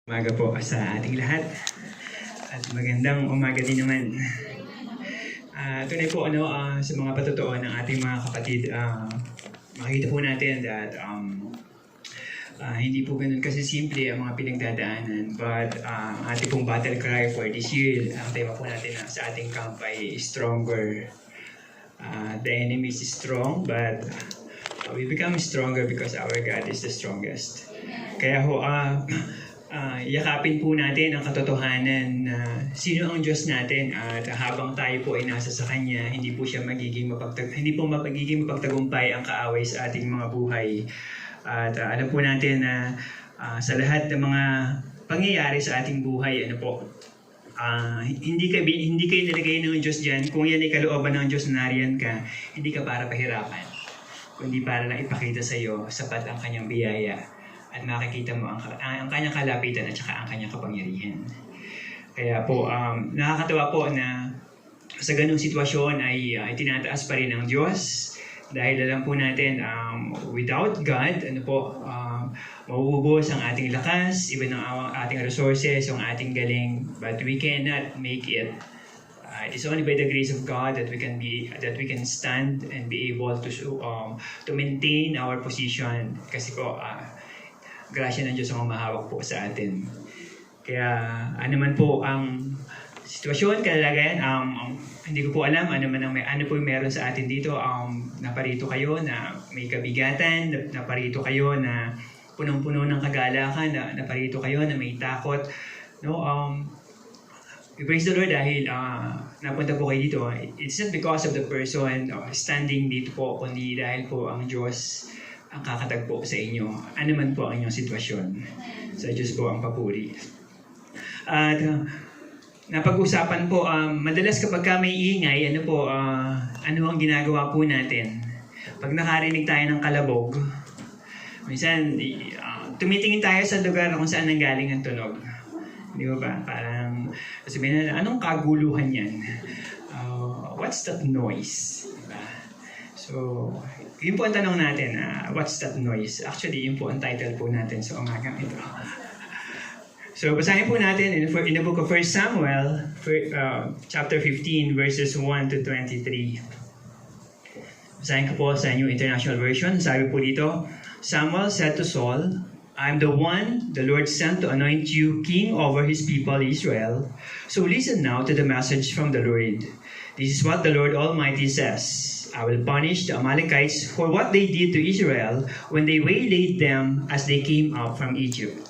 Umaga po sa ating lahat at magandang umaga din naman. Tunay po sa mga patotoo ng ating mga kapatid, makikita po natin that hindi po ganun kasi simple ang mga pinagdadaanan, but ating pong battle cry for this year, ang tema po natin sa ating camp ay stronger. The enemy is strong, but we become stronger because our God is the strongest. Kaya ho, yakapin po natin ang katotohanan na sino ang Diyos natin, at habang tayo po ay nasa sa Kanya, hindi po magiging mapagtagumpay ang kaaway sa ating mga buhay. At alam po natin na sa lahat ng mga pangyayari sa ating buhay, hindi kayo nilagay ng Diyos dyan. Kung yan ay kalooban ng Diyos na nariyan ka, hindi ka para pahirapan, kundi para lang ipakita sa iyo sapat ang Kanyang biyaya at makikita mo ang kanyang kalapitan at saka ang kanyang kapangyarihan. Kaya po, nakakatawa po na sa ganung sitwasyon ay tinataas pa rin ng Diyos, dahil alam po natin, without God, mauubos ang ating lakas, even ang ating resources, ang ating galing, but we cannot make it. It is only by the grace of God that we can stand and be able to maintain our position, kasi po grasya ng Diyos ang humahawak po sa atin. Kaya ano man po ang sitwasyon, kalagayan, hindi ko po alam ano po meron sa atin dito. Naparito kayo na may kabigatan, naparito kayo na punong-puno ng kagalakan, naparito kayo na may takot. We praise the Lord dahil napunta po kayo dito. It's not because of the person standing dito po, kundi dahil po ang Diyos ang kakatagpo sa inyo. Ano man po ang inyong sitwasyon. Sa Diyos po ang papuri. At napag-usapan po, madalas kapag may ingay, ano ang ginagawa po natin? Pag nakarinig tayo ng kalabog, minsan tumitingin tayo sa lugar kung saan nanggaling ang tunog. Di ba? Parang sabihin na, anong kaguluhan yan? What's that noise? Diba? So, yun po ang tanong natin, what's that noise? Actually, yun po ang title po natin sa umagang ito. So, basahin po natin in the book of 1 Samuel, chapter 15, verses 1 to 23. Basahin ko po sa New International Version. Sabi po dito, Samuel said to Saul, I am the one the Lord sent to anoint you king over his people Israel. So listen now to the message from the Lord. This is what the Lord Almighty says. I will punish the Amalekites for what they did to Israel when they waylaid them as they came up from Egypt.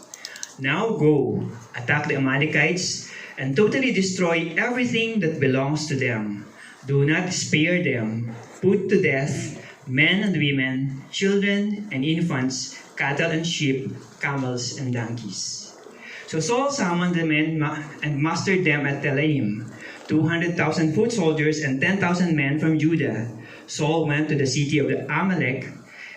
Now go, attack the Amalekites, and totally destroy everything that belongs to them. Do not spare them. Put to death men and women, children and infants, cattle and sheep, camels and donkeys. So Saul summoned the men and mustered them at Telaim, 200,000 foot soldiers and 10,000 men from Judah. Saul went to the city of the Amalek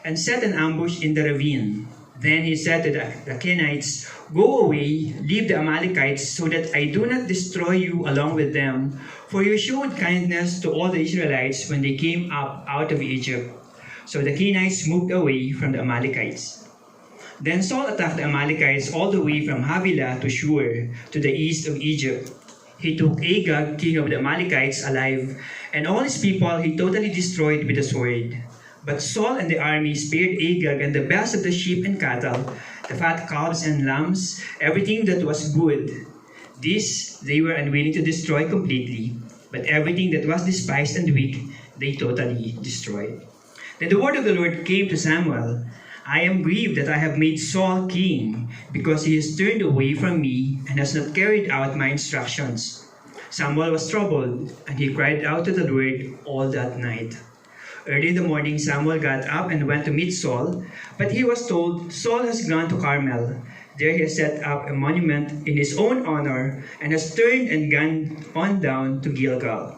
and set an ambush in the ravine. Then he said to the Kenites, Go away, leave the Amalekites, so that I do not destroy you along with them. For you showed kindness to all the Israelites when they came up out of Egypt. So the Kenites moved away from the Amalekites. Then Saul attacked the Amalekites all the way from Havilah to Shur, to the east of Egypt. He took Agag, king of the Amalekites, alive, and all his people he totally destroyed with the sword. But Saul and the army spared Agag and the best of the sheep and cattle, the fat calves and lambs, everything that was good. This they were unwilling to destroy completely, but everything that was despised and weak, they totally destroyed. Then the word of the Lord came to Samuel, I am grieved that I have made Saul king, because he has turned away from me and has not carried out my instructions. Samuel was troubled, and he cried out to the Lord all that night. Early in the morning, Samuel got up and went to meet Saul, but he was told, Saul has gone to Carmel. There he has set up a monument in his own honor, and has turned and gone on down to Gilgal.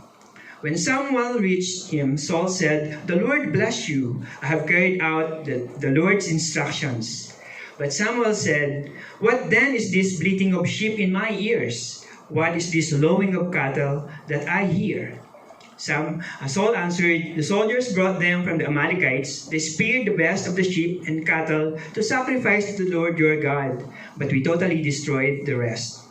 When Samuel reached him, Saul said, The Lord bless you. I have carried out the Lord's instructions. But Samuel said, What then is this bleating of sheep in my ears? What is this lowing of cattle that I hear? Saul answered, "The soldiers brought them from the Amalekites. They spared the best of the sheep and cattle to sacrifice to the Lord your God, but we totally destroyed the rest."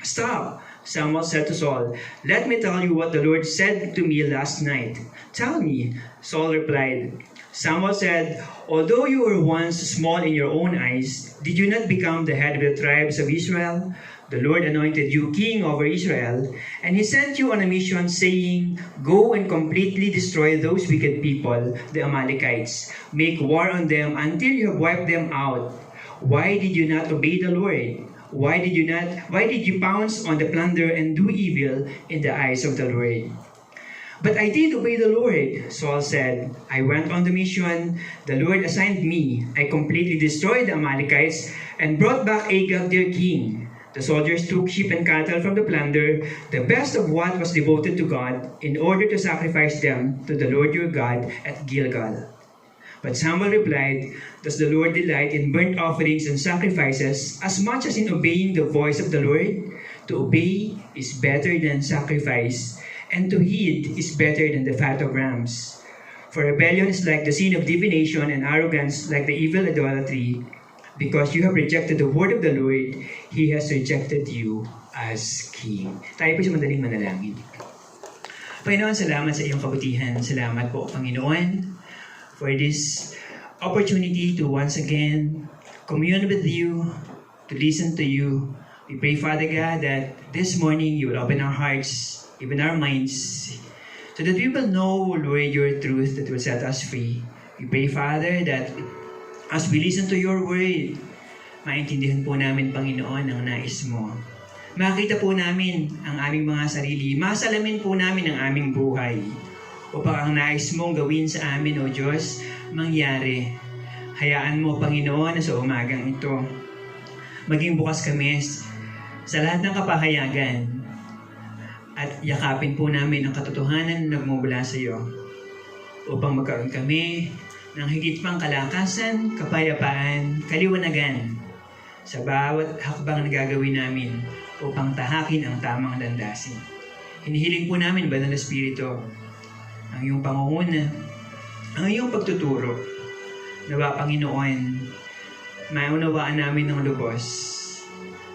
"Stop," Samuel said to Saul. "Let me tell you what the Lord said to me last night." "Tell me," Saul replied. Samuel said, "Although you were once small in your own eyes, did you not become the head of the tribes of Israel? The Lord anointed you king over Israel, and He sent you on a mission saying, 'Go and completely destroy those wicked people, the Amalekites. Make war on them until you have wiped them out.' Why did you not obey the Lord? Why did you pounce on the plunder and do evil in the eyes of the Lord?" "But I did obey the Lord," Saul said. "I went on the mission the Lord assigned me. I completely destroyed the Amalekites and brought back Agag their king. The soldiers took sheep and cattle from the plunder, the best of what was devoted to God, in order to sacrifice them to the Lord your God at Gilgal." But Samuel replied, "Does the Lord delight in burnt offerings and sacrifices as much as in obeying the voice of the Lord? To obey is better than sacrifice, and to heed is better than the fat of rams. For rebellion is like the sin of divination, and arrogance like the evil idolatry. Because you have rejected the word of the Lord, He has rejected you as king." Tayo po sa madaling manalangin. Panginoon, salamat sa iyong kabutihan. Salamat po, Panginoon, for this opportunity to once again commune with you, to listen to you. We pray, Father God, that this morning you will open our hearts, even our minds, so that we will know, Lord, your truth that will set us free. We pray, Father, that as we listen to your word, maintindihan po namin, Panginoon, ang nais mo. Makita po namin ang aming mga sarili. Masalamin po namin ang aming buhay. Upang ang nais mong gawin sa amin, O Diyos, mangyari. Hayaan mo, Panginoon, na sa umagang ito, maging bukas kami sa lahat ng kapahayagan at yakapin po namin ang katotohanan na nagmumula sa iyo upang magkaroon kami ng higit pang kalakasan, kapayapaan, kaliwanagan sa bawat hakbang na gagawin namin upang tahakin ang tamang landasin. Hinihiling po namin, Banal na Espiritu, ang iyong pangunguna, ang iyong pagtuturo. Nawa, Panginoon, maunawaan namin ng lubos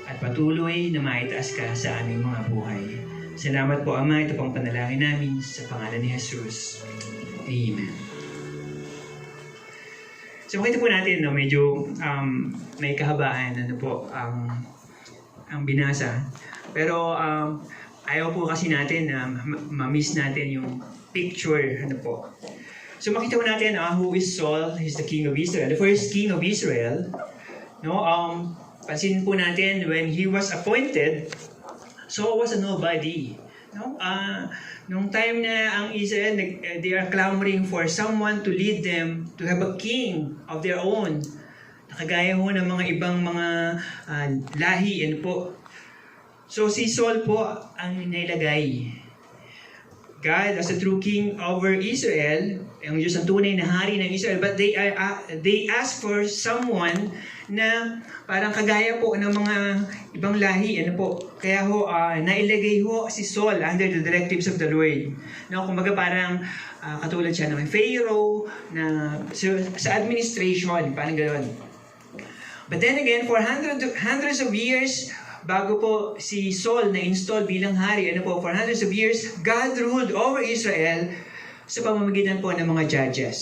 at patuloy na maitaas ka sa aming mga buhay. Salamat po, Ama. Ito pong panalangin namin sa pangalan ni Jesus. Amen. So makita po natin, no, medyo may kahabaan ang binasa. Pero ayaw po kasi natin na ma-miss natin yung picture. So makita po natin who is Saul. He's the king of Israel, the first king of Israel. No, pansin po natin when he was appointed, Saul was a nobody. No, nung time na ang Israel, they are clamoring for someone to lead them, to have a king of their own. Nakagaya ho ng mga ibang mga lahi. So si Saul po ang nailagay. God as a true king over Israel, ang Diyos ang tunay na hari ng Israel, but they ask for someone na parang kagaya po ng mga ibang lahi. Kaya ho, nailagay ho si Saul under the directives of the Lord. No, kumbaga parang katulad siya ng Pharaoh na sa administration, parang gano'n. But then again, for hundreds of years, bago po si Saul na-install bilang hari, for hundreds of years, God ruled over Israel sa pamamagitan po ng mga judges.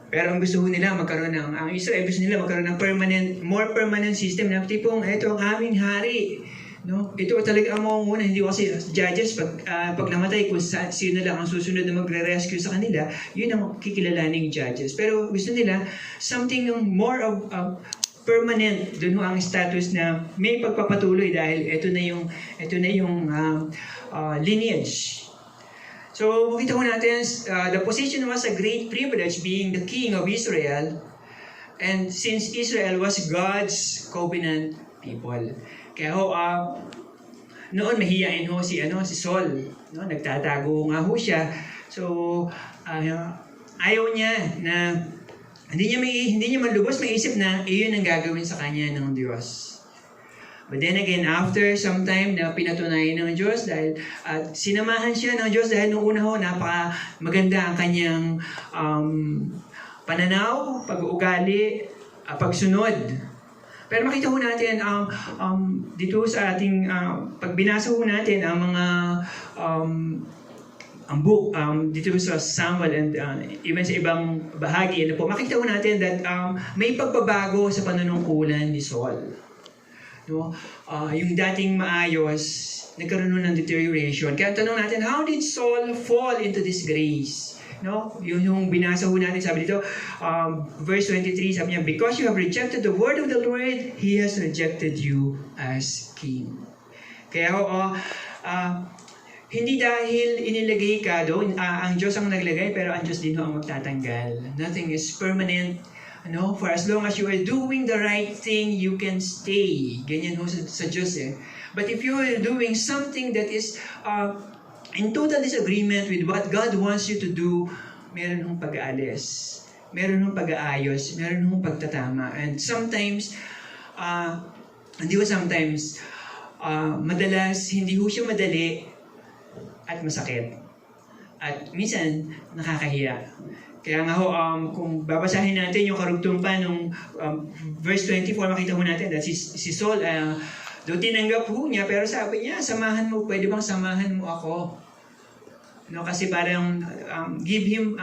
Pero ang gusto nila ang Israel gusto nila magkaroon ng more permanent system na tipong ito ang aming hari. No? Ito talaga ang mangunguna, hindi kasi judges pag namatay kung sino lang ang susunod na magre-rescue sa kanila, yun ang kikilalaning judges. Pero gusto nila something more of permanent, doon ang status na may pagpapatuloy dahil ito na yung lineage. So, makita ko natin, the position was a great privilege being the king of Israel. And since Israel was God's covenant people. Kaya noon mahihain si Saul. No? Nagtatago nga ho siya. So, ayaw niya na, hindi niya malubos maisip na iyon ang gagawin sa kanya ng Diyos. But then again, after some time na pinatunayan ng Diyos dahil sinamahan siya ng Diyos dahil nung una ho, napaka maganda ang kanyang pananaw, pag-uugali, pagsunod. Pero makita ho natin dito sa ating pagbinasa ho natin ang mga ang book dito sa Samuel and even sa ibang bahagi, makita ho natin that may pagbabago sa panunungkulan ni Saul. No? Yung dating maayos, nagkaroon ng deterioration. Kaya tanong natin, how did Saul fall into this grace? No? Yung binasa ho natin, sabi dito, verse 23, sabi niya, because you have rejected the word of the Lord, He has rejected you as king. Kaya hindi dahil inilagay ka doon, ang Diyos ang naglagay, pero ang Diyos din ho ang magtatanggal. Nothing is permanent. For as long as you are doing the right thing, you can stay. Ganyan ho sa Diyos eh. But if you are doing something that is in total disagreement with what God wants you to do, meron hong pag-aalis. Meron hong pag-aayos. Meron hong pagtatama. And sometimes, madalas, hindi ho siya madali at masakit. At minsan, nakakahiya. Kaya nga ho, kung babasahin natin yung karugtong pa nung verse 24, makita ho natin that si Saul, doon tinanggap ho niya, pero sabi niya, samahan mo, pwede bang samahan mo ako? Kasi parang give him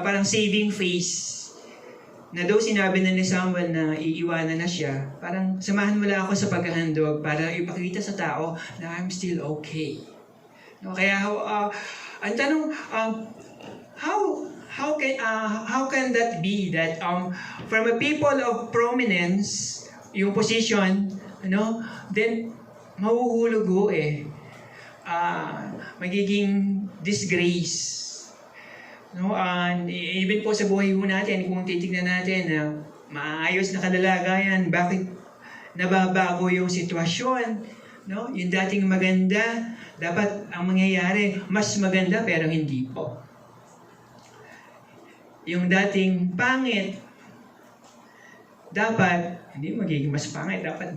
parang saving face. Na daw sinabi na ni Samuel na iiwanan na siya, parang samahan mo lang ako sa paghahandog para ipakita sa tao na I'm still okay. Kaya ang tanong, how can that be that from a people of prominence, yung position, then mahuhulog ho eh. Magiging disgrace. Even po sa buhay ho natin, kung titignan natin na maayos na kalalagayan, bakit nababago yung sitwasyon? Yung dating maganda, dapat ang mangyayari, mas maganda pero hindi po. Yung dating pangit, dapat, hindi magiging mas pangit, dapat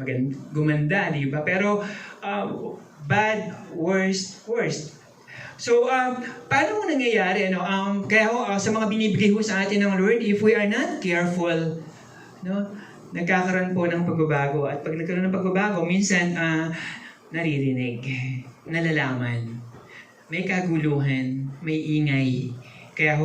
gumanda, di ba? Pero, bad, worst. So, paano mo nangyayari? Kaya sa mga binibigay ho sa atin ng Lord, if we are not careful, nagkakaroon po ng pagbabago. At pag nagkaroon ng pagbabago, minsan naririnig, nalalaman, may kaguluhan, may ingay. Kaya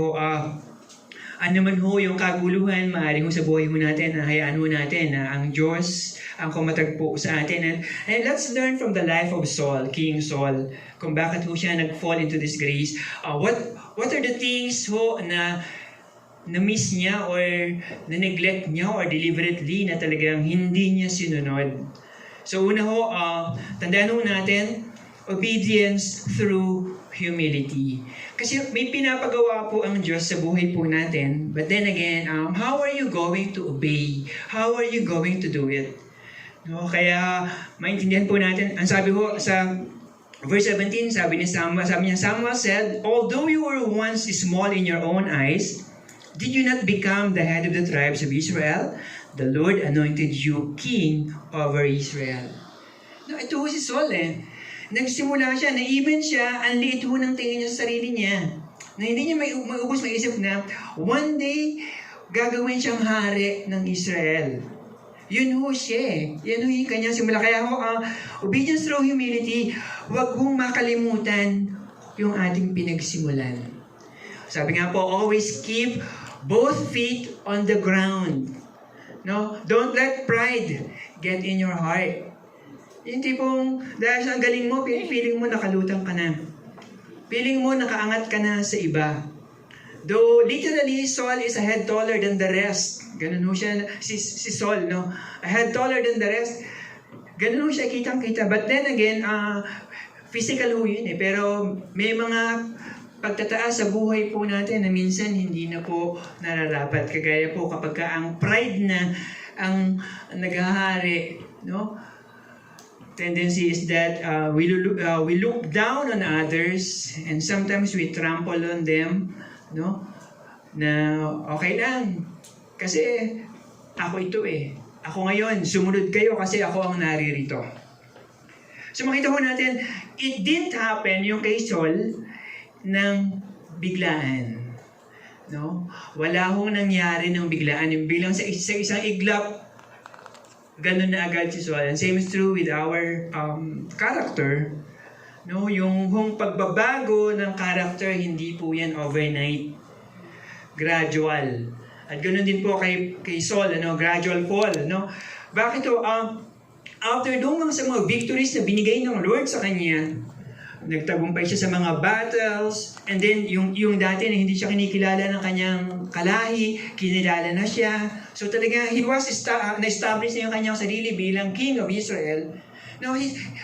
ano man ho yung kaguluhan, maaaring ho sa buhay ho natin, hayaan ho natin na ang Diyos ang kumatagpo sa atin. And let's learn from the life of Saul, King Saul, kung bakit ho siya nag-fall into this grace. What are the things ho na na-miss niya or na-neglect niya or deliberately na talagang hindi niya sinunod? So una ho, tandaan ho natin, obedience through humility. Kasi may pinapagawa po ang Diyos sa buhay po natin. But then again, how are you going to obey? How are you going to do it? Kaya maintindihan po natin, ang sabi ho sa verse 17, sabi niya, Samuel said, although you were once small in your own eyes, did you not become the head of the tribes of Israel? The Lord anointed you king over Israel. Ito ho si Saul eh. Nagsimula siya, na even siya, ang liit ho ng tingin niya sa sarili niya. Na hindi niya maubos maisip na, one day, gagawin siyang hari ng Israel. Yun ho siya. Yan ho yung kanyang simula. Kaya ho, obedience through humility, huwag hong makalimutan yung ating pinagsimulan. Sabi nga po, always keep both feet on the ground. Don't let pride get in your heart. Yung tipong, dahil sa galing mo, feeling mo nakalutang ka na. Feeling mo nakaangat ka na sa iba. Though literally, Saul is a head taller than the rest. Ganun ho siya, si Saul, a head taller than the rest. Ganun ho siya, kitang-kita. But then again, physical ho yun eh. Pero may mga pagtataas sa buhay po natin na minsan hindi na po nararapat. Kagaya po kapag ang pride na ang naghahari, tendency is that we look down on others and sometimes we trample on them, na okay lang kasi ako ito eh. Ako ngayon, sumunod kayo kasi ako ang naririto. So makita ko natin, it didn't happen yung kay Saul ng biglaan. No? Wala hong nangyari ng biglaan. Yung bilang sa isang iglap, ganun na agad si Saul. And same is true with our character. No, yung pagbabago ng character, hindi po yan overnight. Gradual. At ganoon din po kay Saul, gradual fall. Bakit to? After doon sa mga victories na binigay ng Lord sa kanya, nagtagumpay siya sa mga battles, and then yung dati na hindi siya kinikilala ng kanyang kalahi, kinilala na siya. So talaga, he was na-establish na yung kanyang sarili bilang King of Israel. Now,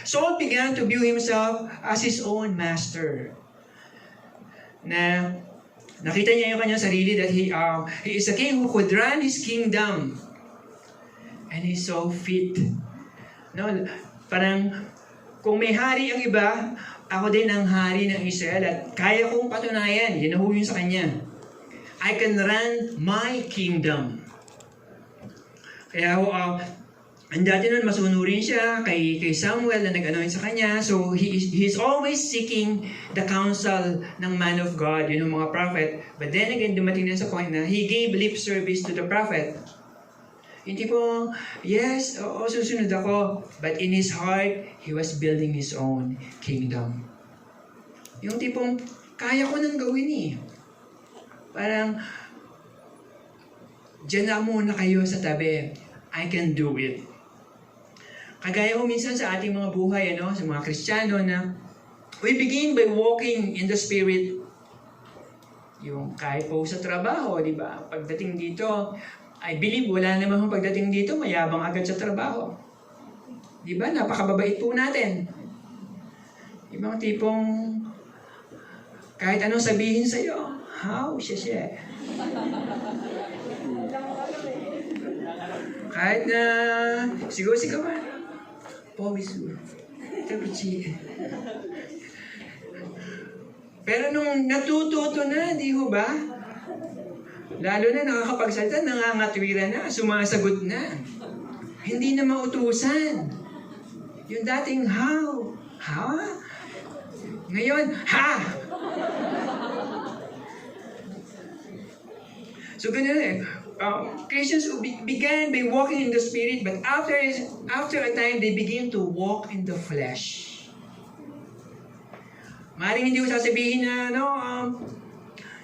Saul began to view himself as his own master. Nakita niya yung kanyang sarili that he is a king who could run his kingdom. And he's so fit. Parang, kung may hari ang iba, ako din ang hari ng Israel at kaya kong patunayan, yun yun sa kanya. I can run my kingdom. Kaya ang dati nun, masunurin siya kay Samuel na nag-anoint sa kanya. So, he's always seeking the counsel ng man of God, mga prophet. But then again, dumating na sa point na he gave lip service to the prophet. Yung tipong, yes, susunod ako. But in his heart, he was building his own kingdom. Yung tipong, kaya ko nang gawin eh. Parang, dyan na muna kayo sa tabi. I can do it. Kagaya ko minsan sa ating mga buhay, sa mga Kristiyano na we begin by walking in the Spirit. Yung kahit po sa trabaho, di ba? Pagdating dito, I believe wala naman pagdating dito, mayabang agad sa trabaho. Di ba? Napakababait po natin. Yung mga tipong kahit anong sabihin sa'yo, how? Siya. Kahit na sigaw ka. Powisu. Tabichi. Pero nung natututo na, di ho ba? Lalo na nakakapagsalita, nangangatwira na, sumasagot na. Hindi na mautusan. Yung dating how? Ha? Ngayon, ha! So ganun eh. Christians began by walking in the Spirit, but after a time, they begin to walk in the flesh. Maaaring hindi ko sasabihin na,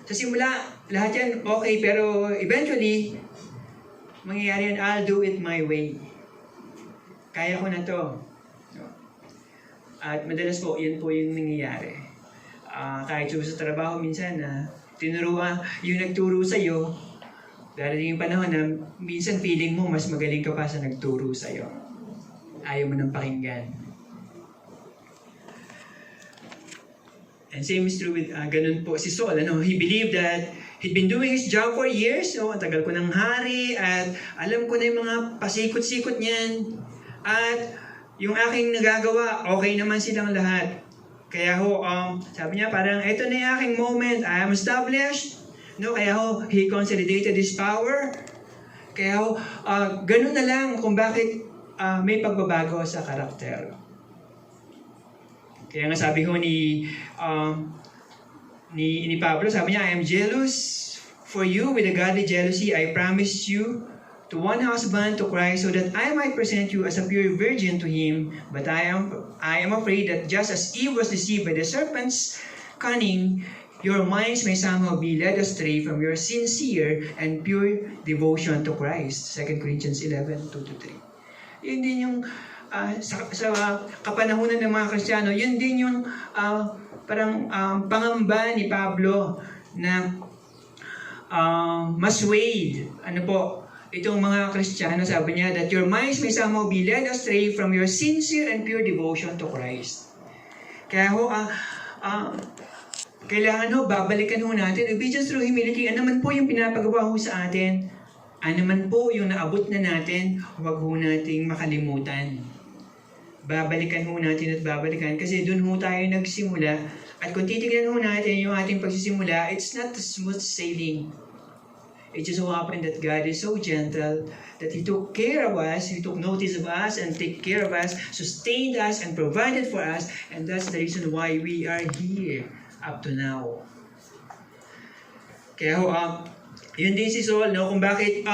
sa simula, lahat yan okay, pero eventually, mangyayari yan, I'll do it my way. Kaya ko na to. At madalas po, yan po yung nangyayari. Kahit sa trabaho minsan, yung nagturo sa'yo, darating yung panahon na minsan feeling mo mas magaling ka pa sa nagturo sa'yo. Ayaw mo nang pakinggan. And same is true with ganun po si Saul. He believed that he'd been doing his job for years. Ang tagal ko ng hari at alam ko na yung mga pasikot-sikot niyan. At yung aking nagagawa, okay naman silang lahat. Kaya sabi niya parang, ito na yung aking moment. I am established. Kaya he consolidated his power. Kaya ganun na lang kung bakit may pagbabago sa karakter. Kaya nga sabi ko ni Pablo, sabi niya, I am jealous for you with a godly jealousy. I promised you to one husband, to Christ, so that I might present you as a pure virgin to him. But I am afraid that just as Eve was deceived by the serpent's cunning, your minds may somehow be led astray from your sincere and pure devotion to Christ. 2 Corinthians 11:2-3. Yun din yung sa kapanahunan ng mga Kristiyano, yun din yung pangamba ni Pablo na maswayed. Itong mga Kristiyano, sabi niya, that your minds may somehow be led astray from your sincere and pure devotion to Christ. Kaya kailangan babalikan natin. Obedience through humility, ano man po yung pinapagawa sa atin, ano man po yung naabot na natin, huwag nating makalimutan. Babalikan natin at babalikan kasi doon tayo nagsimula. At kung titignan natin yung ating pagsisimula, it's not a smooth sailing. It just so happened that God is so gentle that He took care of us, He took notice of us and take care of us, sustained us and provided for us, and that's the reason why we are here up to now. Kaya yun din si Saul, no, kung bakit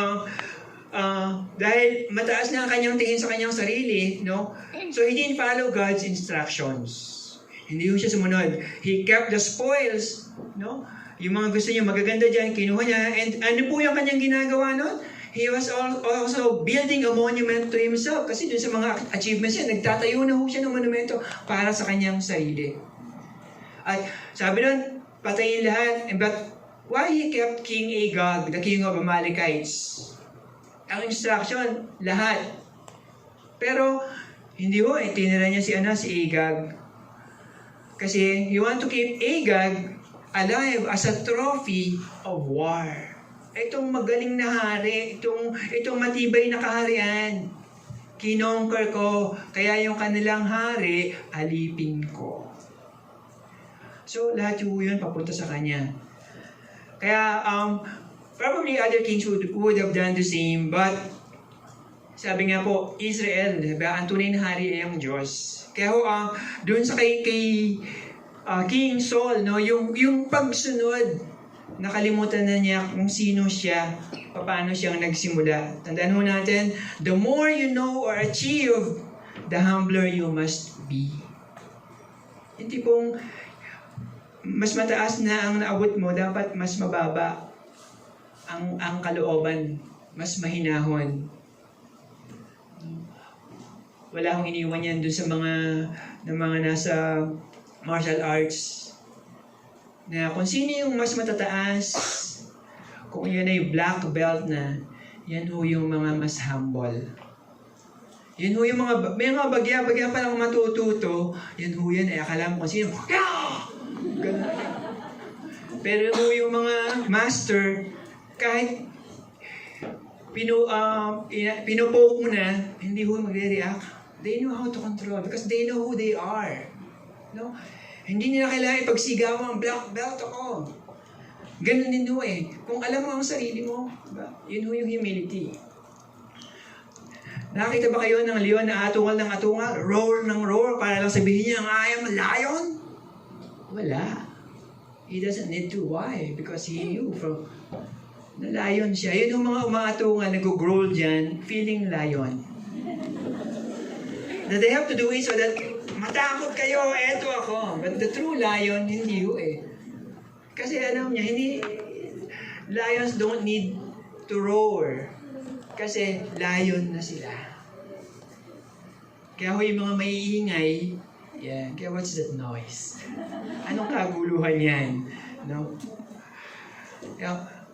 dahil mataas na ang kanyang tingin sa kanyang sarili, no, so he didn't follow God's instructions. Hindi ho siya sumunod. He kept the spoils, no? Yung mga gusto niya magaganda dyan, kinuha niya. And ano po yung kanyang ginagawa nun? He was also building a monument to himself. Kasi dun sa mga achievements niya, nagtatayo na ho siya ng monumento para sa kanyang sarili. At sabi nun, patayin lahat. But why he kept King Agag, the king of Amalekites? Ang instruction, lahat. Pero, hindi ho, tinira niya si Agag. Kasi he want to keep Agag alive as a trophy of war. Itong magaling na hari, itong matibay na kaharian, kinonquer ko, kaya yung kanilang hari, alipin ko. So, lahat yun papunta sa kanya. Kaya, probably other kings would have done the same, but sabi nga po, Israel, diba, ang tunay na hari ay ang Diyos. Kaya doon sa kay King Saul, no, yung pagsunod, nakalimutan na niya kung sino siya, paano siyang nagsimula. Tandaan ho natin, the more you know or achieve, the humbler you must be. Hindi pong mas mataas na ang naabot mo, dapat mas mababa ang kalooban, mas mahinahon. Wala akong iniwan yan doon sa mga nasa martial arts. Na kung sino yung mas matataas, kung yan ay black belt na, yan ho yung mga mas humble. Yan ho yung may mga bagya pa lang matututo, yan ho yan, akala mo kung sino, ganun. Pero ho yung mga master, kahit pinopoke mo na, hindi ho magre-react. They know how to control because they know who they are. No? Hindi nila kailangan ipagsigawan, black belt ako. Ganun din ho eh. Kung alam mo ang sarili mo, diba? Yun ho yung humility. Nakita ba kayo ng leon na atungal ng atungal? Roar ng roar para lang sabihin niya, I am a lion? Wala. He doesn't need to. Why? Because he knew na lion siya. Yun yung mga umaatungal, nag-growl dyan, feeling lion. That they have to do it so that matakot kayo, eto ako. But the true lion, hindi ho eh. Kasi alam niya, lions don't need to roar. Kasi lion na sila. Kaya ho yung mga maiingay, yeah, kaya what's that noise? Anong kaguluhan yan? No?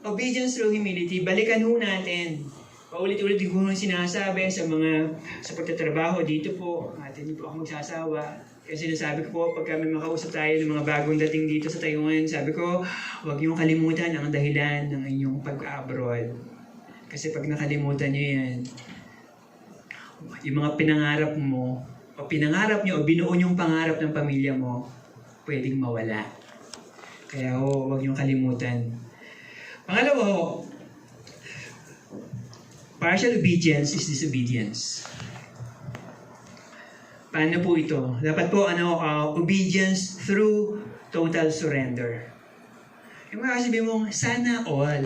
Obedience through humility, balikan ho natin. Paulit-ulit din ko sinasabi sa pagtatrabaho dito po, hindi po ako magsasawa. Kasi sinasabi ko po, pagka may makausap tayo ng mga bagong dating dito sa Taiwan, sabi ko, huwag niyong kalimutan ang dahilan ng inyong pag-abroad. Kasi pag nakalimutan niyo yan, yung mga pinangarap mo, o binuo niyong pangarap ng pamilya mo, pwedeng mawala. Kaya huwag niyong kalimutan. Pangalawa, partial obedience is disobedience. Paano po ito? Dapat po obedience through total surrender. Yung mga sabi mo, sana all.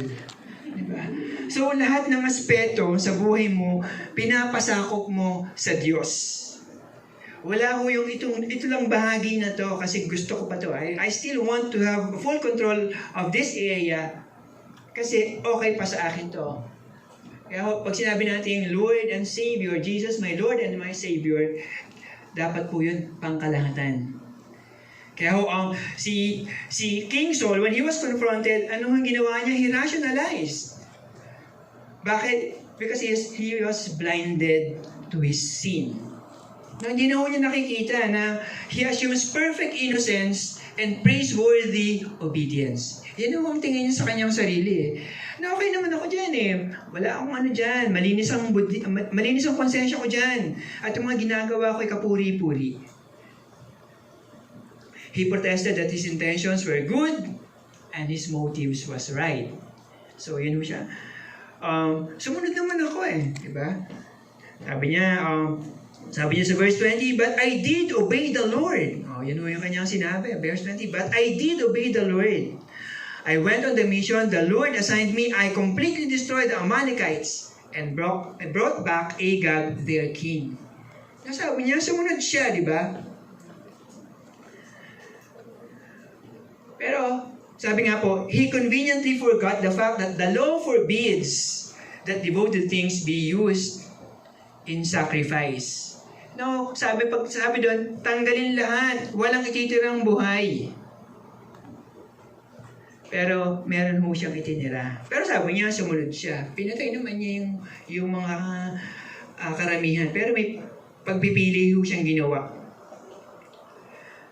Diba? So lahat ng aspeto sa buhay mo, pinapasakop mo sa Diyos. Wala ko yung ito lang bahagi na to kasi gusto ko pa to. I still want to have full control of this area kasi okay pa sa akin to. Kaya pag sinabi natin Lord and Savior, Jesus my Lord and my Savior, dapat po yun pangkalahatan. Kaya si King Saul, when he was confronted, anong ginawa niya? He rationalized. Bakit? Because he was blinded to his sin. Hindi na niya nakikita na he assumes perfect innocence and praiseworthy obedience. Yan ang tingin niya sa kanyang sarili. Na okay naman ako dyan eh. Wala akong dyan. Malinis ang konsensya ko dyan. At yung mga ginagawa ko ay kapuri-puri. He protested that his intentions were good and his motives was right. So, yun ho siya. Sumunod naman ako eh. Diba? Sabi niya sa verse 20, but I did obey the Lord. Yan ho yung kanyang sinabi. Verse 20, but I did obey the Lord. I went on the mission the Lord assigned me. I completely destroyed the Amalekites and brought back Agag, their king. Sabi niya, sumunod siya, di ba? Pero, sabi nga po, he conveniently forgot the fact that the law forbids that devoted things be used in sacrifice. No, sabi doon, tanggalin lahat, walang ititirang buhay. Pero meron ho siyang itinira. Pero sabi niya, sumunod siya. Pinatay naman niya yung mga karamihan. Pero may pagpipili ho siyang ginawa.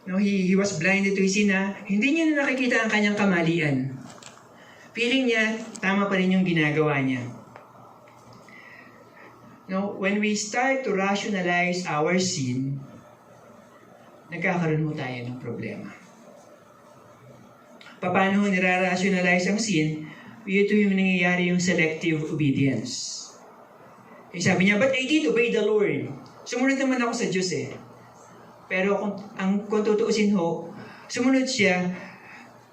No, he was blinded to his sin na hindi niya na nakikita ang kanyang kamalian. Feeling niya, tama pa rin yung ginagawa niya. No, when we start to rationalize our sin, nagkakaroon ho tayo ng problema. Paano ho nira-rationalize ang sin? Ito yung nangyayari yung selective obedience. Sabi niya, but I did obey the Lord. Sumunod naman ako sa Diyos eh. Pero kung tutuusin ho, sumunod siya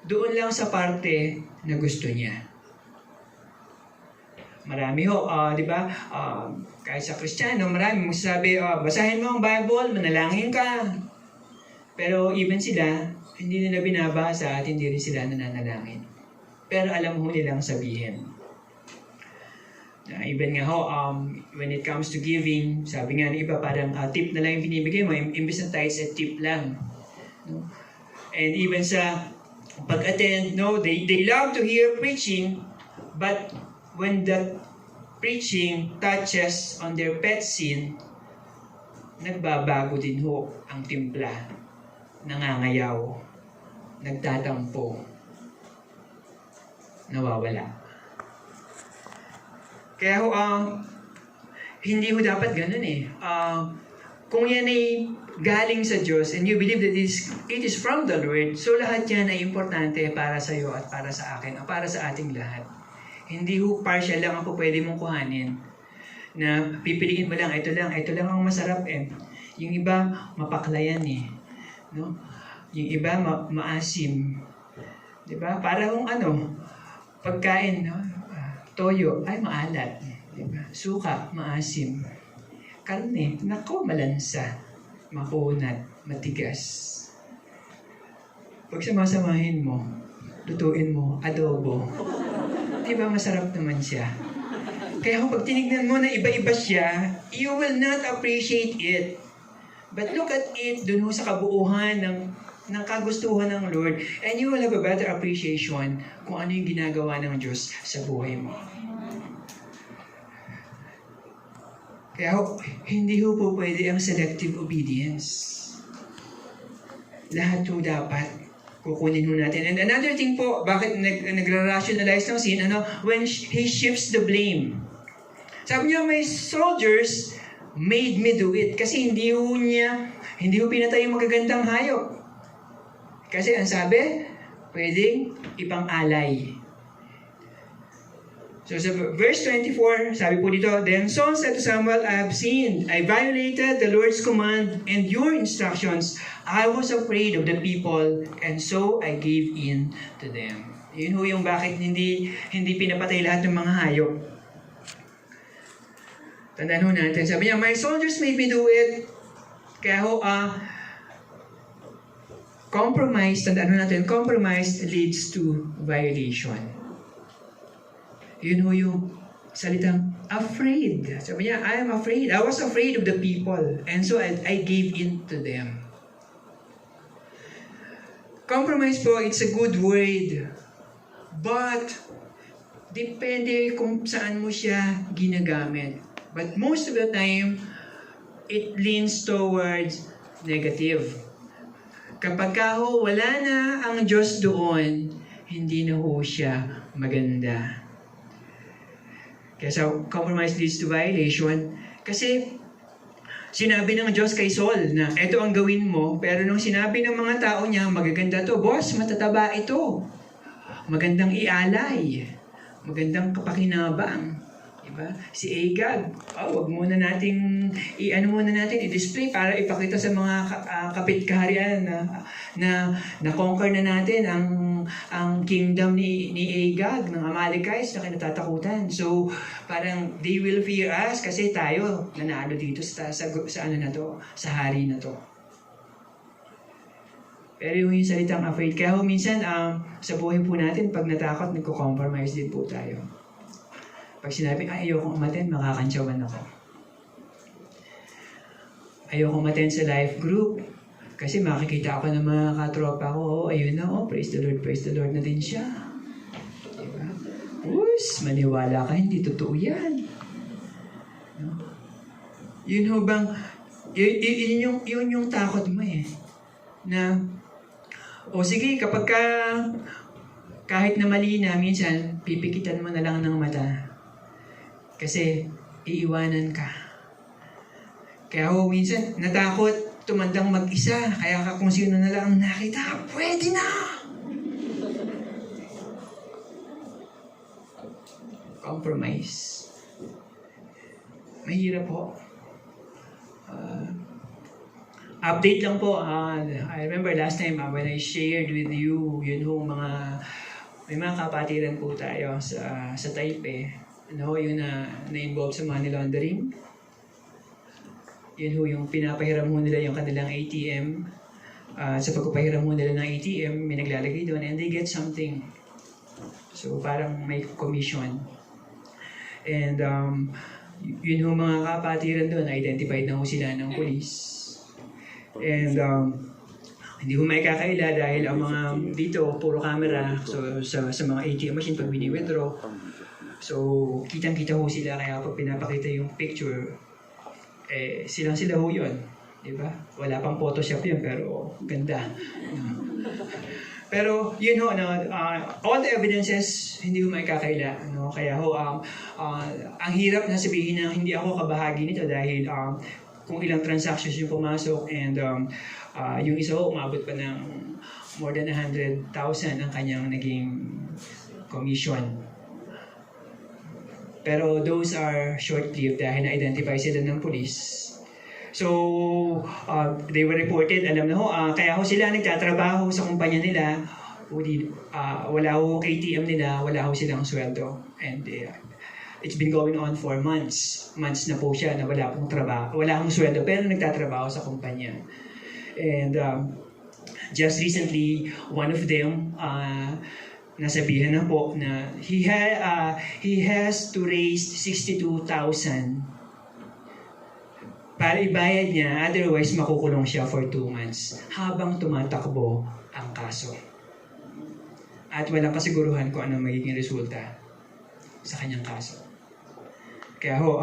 doon lang sa parte na gusto niya. Marami ho, di ba? Kahit sa Kristiyano, marami magsasabi, basahin mo ang Bible, manalangin ka. Pero even sila, hindi nila binabasa at hindi rin sila nananalangin. Pero alam ho nilang sabihin. Even nga ho, when it comes to giving, sabi nga ng iba, parang tip na lang yung binibigay mo, imbes na tithes at tip lang. No? And even sa pag-attend, no, they love to hear preaching, but when that preaching touches on their pet sin, nagbabago din ho ang timpla. Nangangayaw, nagtatampo, nawawala. Kaya ho, hindi ho dapat ganun eh. Kung yan ay galing sa Diyos and you believe that it is from the Lord, so lahat yan ay importante para sa iyo at para sa akin, at para sa ating lahat. Hindi ho partial lang ako pwede mong kuhanin na pipiliin mo lang, ito lang ang masarap eh. Yung iba, mapaklayan eh. No? Yung iba, maasim. Diba? Para kung pagkain, no? Toyo, ay maalat. Diba? Suka, maasim. Karne, nako, malansa. Makunat, matigas. Pag samasamahin mo, lutuin mo, adobo. Diba masarap naman siya? Kaya kung pag tinignan mo na iba-iba siya, you will not appreciate it. But look at it dun sa kabuuhan ng kagustuhan ng Lord, and you will have a better appreciation kung ano yung ginagawa ng Diyos sa buhay mo. Kaya hindi ho po pwede ang selective obedience. Lahat ho dapat kukunin ho natin. And another thing po, bakit nagra-rationalize ng sin, when he shifts the blame. Sabi niya, my soldiers made me do it. Kasi hindi ho pinatay yung magagandang hayop. Kasi ang sabi, pwedeng ipang-alay. So sa verse 24, sabi po dito, then Saul said to Samuel, I have sinned. I violated the Lord's command and your instructions. I was afraid of the people, and so I gave in to them. Yun ho yung bakit hindi pinapatay lahat ng mga hayop. Tandaan ho natin. Sabi niya, my soldiers made me do it. Kaya ho, compromise, tandaan ho natin, compromise leads to violation. Yun ho yung salitang afraid. Sabi niya, I am afraid. I was afraid of the people. And so I gave in to them. Compromise po, it's a good word. But, depende kung saan mo siya ginagamit. But most of the time, it leans towards negative. Kapag ho, wala na ang Diyos doon, hindi na ho siya maganda. Kaya compromise leads to violation. Kasi sinabi ng Diyos kay Saul na ito ang gawin mo, pero nung sinabi ng mga tao niya, magaganda to, boss, matataba ito. Magandang ialay. magandang kapakinabang. Diba? Si Agag, wag muna nating i-display para ipakita sa mga kapit-kaharian na conquer na natin ang kingdom ni Agag ng Amalekites na kinatatakutan. So parang they will fear us kasi tayo nanalo dito sa ano na to, sa hari na to. Pero yung salitang afraid, kaya minsan sa buhay po natin pag natakot nagko-compromise din po tayo. Pag sinabi, ayokong umattend, makakantsawan ako. Ayokong umattend sa life group. Kasi makikita ako ng mga katropa ko, ayun na, praise the Lord na din siya. Diba? Maniwala ka, hindi totoo yan. No? Yun ho bang, yun yung takot mo na, sige, kapag kahit na mali na, minsan, pipikitan mo na lang ng mata. Kasi iiwanan ka. Kaya minsan natakot tumandang mag-isa. Kaya kung sino na lang nakita, pwede na! Compromise. Mahirap po. Update lang po. I remember last time when I shared with you, may mga kapatiran po tayo sa Taipei. Yun na-involve sa money laundering. Yun yung pinapahiram mo nila yung kanilang ATM. Sa pagpapahiram mo nila ng ATM, may naglalagay doon and they get something. So parang may commission. And yun mga kapatiran doon, identified na sila ng police. And hindi ko may kakaila dahil ang mga dito, puro camera. So sa mga ATM machine, pag bini-withdraw, so, kitang-kita ho sila, kaya pag pinapakita yung picture, silang-sila ho yun. Diba? Wala pang Photoshop yun, pero ganda. Pero, yun ho, all the evidences, hindi ho may kakaila. Kaya ho, ang hirap na sabihin na hindi ako kabahagi nito dahil kung ilang transactions yung pumasok and yung isa ho, umabot pa ng more than 100,000 ang kanyang naging commission. Pero those are short-lived dahil na-identify sila ng police. So, they were reported, alam na ho, kaya ho sila nagtatrabaho sa kumpanya nila, wala ho ATM nila, wala ho silang sweldo. And it's been going on for months. Months na po siya na wala pong trabaho, wala hong sweldo, pero nagtatrabaho sa kumpanya. And just recently, one of them, nasabihan na po na he has to raise 62,000 para ibayad niya, otherwise makukulong siya for 2 months habang tumatakbo ang kaso. At walang kasiguruhan kung ano magiging resulta sa kanyang kaso. Kaya ho,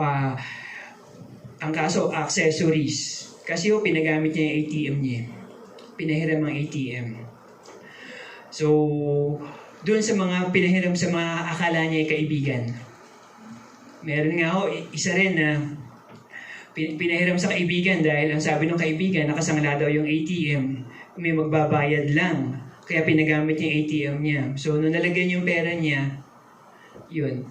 ang kaso, accessories. Kasi ho, pinagamit niya yung ATM niya. Pinahiram ang ATM. So, doon sa mga pinahiram sa mga akala niya kaibigan. Meron nga ho, isa rin na pinahiram sa kaibigan dahil ang sabi ng kaibigan, nakasangla daw yung ATM, may magbabayad lang. Kaya pinagamit yung ATM niya. So, nung nalagyan yung pera niya, yun,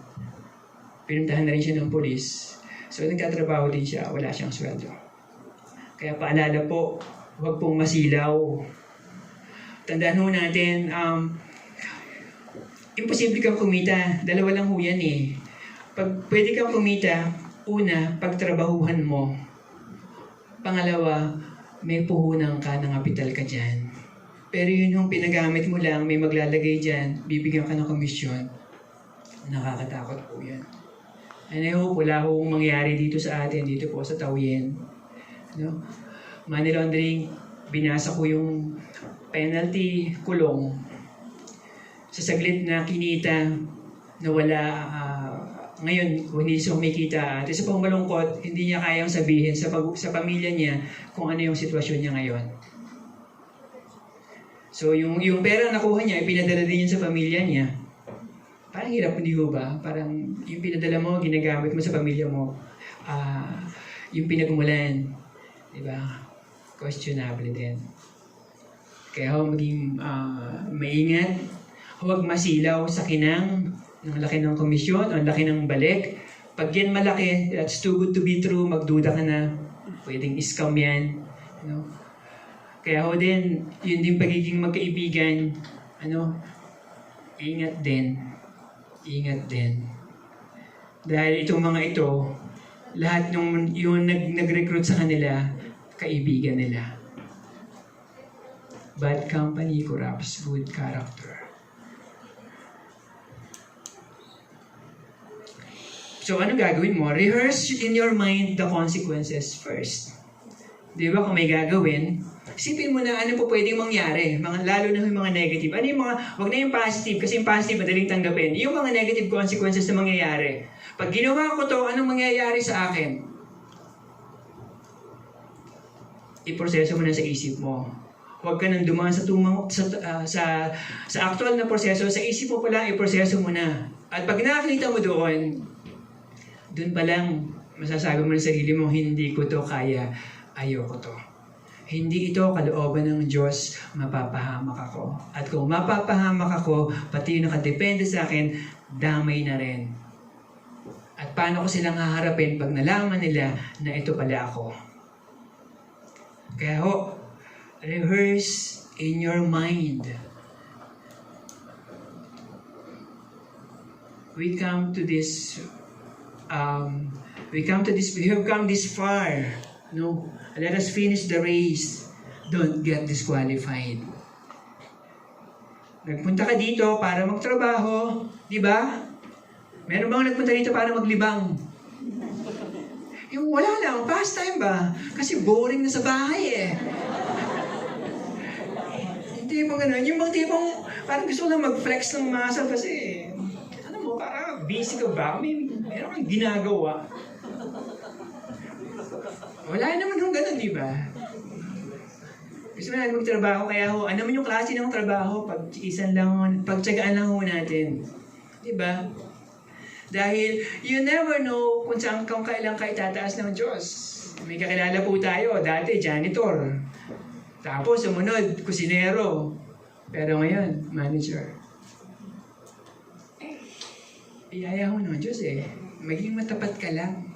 pinuntahan na rin siya ng polis. So, nagtatrabaho din siya, wala siyang sweldo. Kaya paalala po, huwag pong masilaw. Tandaan ho natin, imposible kang kumita. Dalawa lang ho yan Pag pwede kang kumita, una, pagtrabahuhan mo. Pangalawa, may puhunan ka ng kapital ka dyan. Pero yun yung pinagamit mo lang, may maglalagay dyan, bibigyan ka ng komisyon. Nakakatakot po yan. And I hope wala hong mangyari dito sa atin, dito po sa Tawiyen. Money laundering, binasa ko yung penalty, kulong. Sa saglit na kinita, na wala, ngayon, hindi siya kumikita. At isa pang malungkot, hindi niya kayang sabihin sa pamilya niya kung ano yung sitwasyon niya ngayon. So, yung pera nakuha niya, pinadala din yun sa pamilya niya. Parang hirap, hindi ho ba? Parang yung pinadala mo, ginagamit mo sa pamilya mo, yung pinagmulan. Diba? Questionable din. Kaya maging maingat, huwag masilaw sa kinang Ang laki ng komisyon, ang laki ng balik. Pag yan malaki, that's too good to be true, magduda ka na. Pwedeng scam yan. Kaya ho din, yun din pagiging magkaibigan, ingat din. Ingat din. Dahil itong mga ito, lahat yung nag-recruit sa kanila, kaibigan nila. Bad company corrupts good character. So, ano gagawin mo? Rehearse in your mind the consequences first. Di ba? Kung may gagawin, isipin mo na ano po pwedeng mangyari. Lalo na yung mga negative. Ano yung mga, wag na yung positive, kasi yung positive madaling tanggapin. Yung mga negative consequences na mangyayari. Pag ginawa ko to, anong mangyayari sa akin? Iproseso mo na sa isip mo. Huwag ka nang dumaan sa actual na proseso. Sa isip mo pa lang, iproseso mo na. At pag nakakita mo doon pa lang, masasabi mo na sa sarili mo, hindi ko to kaya, ayoko to. Hindi ito kalooban ng Diyos, mapapahamak ako. At kung mapapahamak ako, pati yung nakadepende sa akin, damay na rin. At paano ko silang haharapin pag nalaman nila na ito pala ako? Kaya rehearse in your mind. We have come this far. Let us finish the race. Don't get disqualified. Nagpunta ka dito para magtrabaho, di ba? Meron bang nagpunta dito para maglibang? Yung wala lang, pastime ba? Kasi boring na sa bahay eh. Hindi mo gano'n. Yung mga tipong, parang gusto ko lang mag-flex ng muscle kasi, parang busy ka ba? Meron kang ginagawa. Wala naman yung gano'n, di ba? Gusto mo natin magtrabaho, kaya ano naman yung klase ng trabaho, pagtsagaan lang natin. Di ba? Dahil you never know kung kailan ka itataas ng Diyos. May kakilala po tayo, dati janitor. Tapos sumunod, kusinero. Pero ngayon, manager. Iyaya mo ng Diyos eh. Maging matapat ka lang.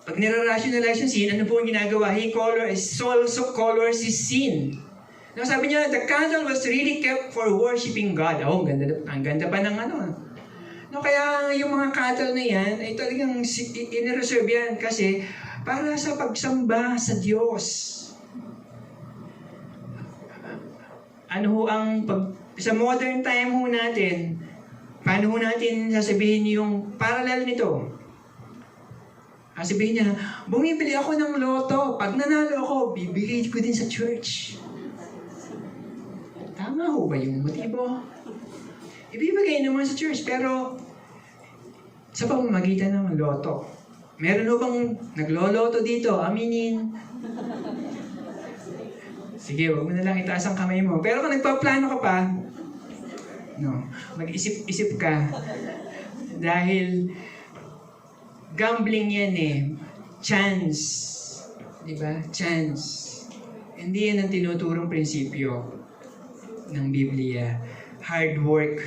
Pag nira-rationalize yung sin, ano po ang ginagawa? He also colors his sin. Sabi niya, the candle was really kept for worshiping God. Ang ganda pa ng kaya yung mga cattle na yan, ay talagang inireserve yan kasi para sa pagsamba sa Diyos. Sa modern time natin, paano natin sasabihin yung parallel nito? Sabihin niya, bumibili ako ng loto. Pag nanalo ako, bibigay ko din sa church. Tama ho ba yung motibo? Ibibigay naman sa church, pero sa pamamagitan ng loto. Meron ho bang nagloloto dito? Aminin. Sige, huwag mo na lang itaas ang kamay mo. Pero kung nagpaplano ka pa, mag-isip-isip ka. Dahil gambling yan eh. Chance. Diba? Chance. Hindi yan ang tinuturong prinsipyo ng Biblia. Hard work,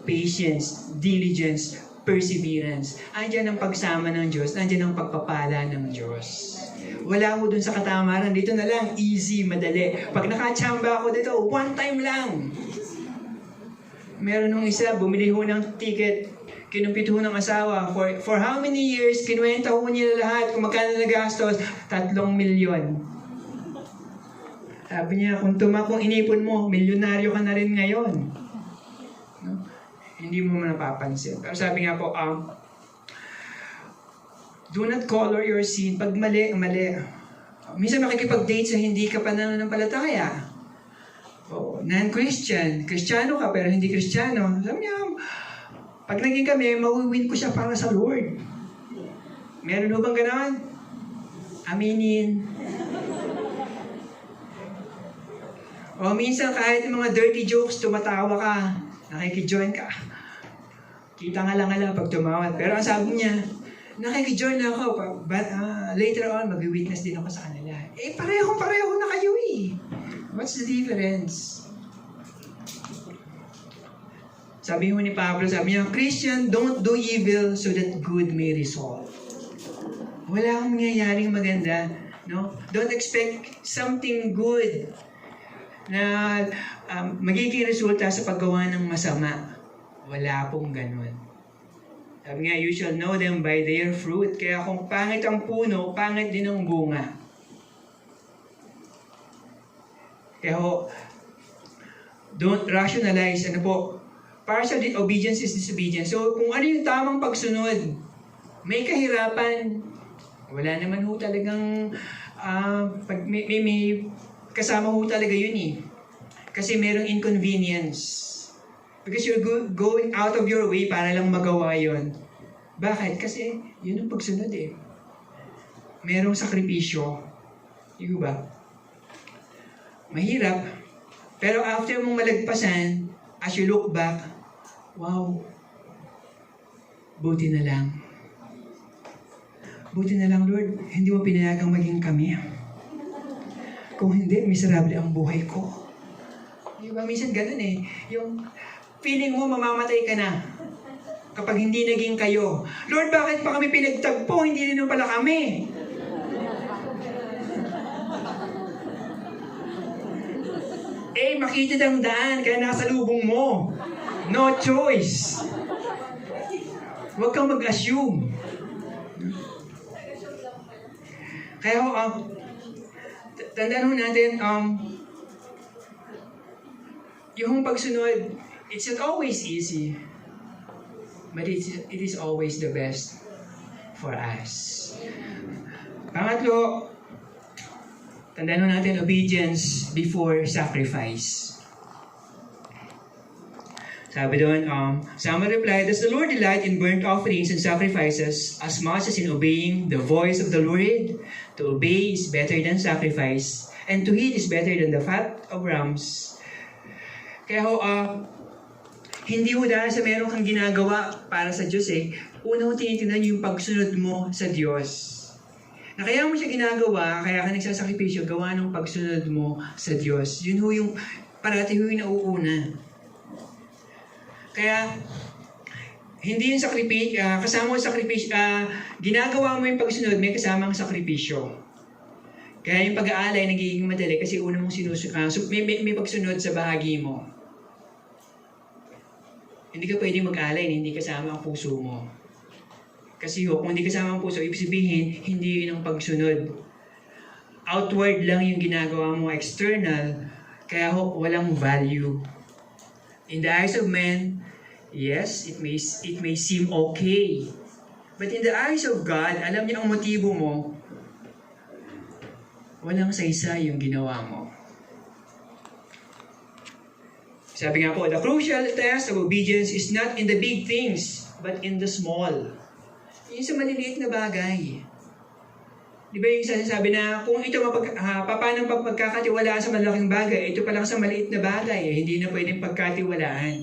patience, diligence, perseverance. Andiyan ang pagsama ng Diyos, andiyan ang pagpapala ng Diyos. Wala mo dun sa katamaran. Dito na lang, easy, madali. Pag nakachamba ako dito, one time lang. Meron nung isa, bumili ho ng ticket, kinumpit ho ng asawa. For how many years, kinuwenta ho niya lahat, kung magkano nagastos, 3 milyon. Sabi niya, kung inipon mo, milyonaryo ka na rin ngayon. Hindi mo napapansin. Pero sabi nga po, do not color your sin. Pag mali. Minsan makikipag-date sa hindi ka pa nananampalataya. Non-Christian. Kristiyano ka pero hindi Kristiyano. Sabi niya, pag naging kami, mawiwin ko siya para sa Lord. Meron ho bang gano'n? Aminin. Minsan kahit yung mga dirty jokes, tumatawa ka. Nakikijoin ka. Kita nga lang pag tumawad. Pero ang sabi niya, nakikijoin na ako. But later on, mag-witness din ako sa kanila. Pareho na kayo eh. What's the difference? Sabi mo ni Pablo, sabi niya, Christian, don't do evil so that good may result. Wala akong mangyayaring maganda. No? Don't expect something good na magiging resulta sa paggawa ng masama. Wala pong ganun. Sabi nga, you shall know them by their fruit. Kaya kung pangit ang puno, pangit din ang bunga. Kaya don't rationalize. Ano po? Partial obedience is disobedience. So, kung ano yung tamang pagsunod, may kahirapan. Wala naman ho talagang, may kasama ho talaga yun eh. Kasi merong inconvenience. Because you're going out of your way para lang magawa yun. Bakit? Kasi yun ang pagsunod eh. Merong sakripisyo. Yung ba? Mahirap. Pero after mong malagpasan, as you look back, wow, buti na lang. Buti na lang, Lord, hindi mo pinayagang maging kami. Kung hindi, miserable ang buhay ko. Diba, minsan ganun eh. Yung feeling mo mamamatay ka na kapag hindi naging kayo. Lord, bakit pa kami pinagtagpo? Hindi rin pala kami. Makita ang daan, kaya nasa lubong mo. No choice. Huwag kang mag-assume. Kaya tandaan natin, yung pagsunod, it's not always easy, but it is always the best for us. Pangatlo, tandaan natin, obedience before sacrifice. Sabi doon, Samuel replied, does the Lord delight in burnt offerings and sacrifices as much as in obeying the voice of the Lord? To obey is better than sacrifice, and to heed is better than the fat of rams. Kaya hindi ho dahil sa meron kang ginagawa para sa Diyos una ho tinitingnan yung pagsunod mo sa Diyos. Na kaya mo siya ginagawa, kaya ka nagsasakripisyo, gawa ng pagsunod mo sa Diyos. Yun ho yung parati ho yung nauuna. Kaya, hindi yung sakripisyo, kasama yung sakripisyo, ginagawa mo yung pagsunod, may kasamang sakripisyo. Kaya yung pag-aalay nagiging madali kasi una mong may pagsunod sa bahagi mo. Hindi ka pwedeng mag-alay na hindi kasama ang puso mo. Kasi kung hindi kasama ang puso, ibig sabihin, hindi yun ang pagsunod. Outward lang yung ginagawa mo, external, kaya walang value. In the eyes of men, yes, it may seem okay. But in the eyes of God, alam niya ang motibo mo, walang saysay yung ginawa mo. Sabi nga po, the crucial test of obedience is not in the big things, but in the small. Yung sa maliliit na bagay. Di ba yung sabi na, kung ito paano pagkakatiwalaan sa malaking bagay, ito pa lang sa maliit na bagay, hindi na pwedeng pagkatiwalaan.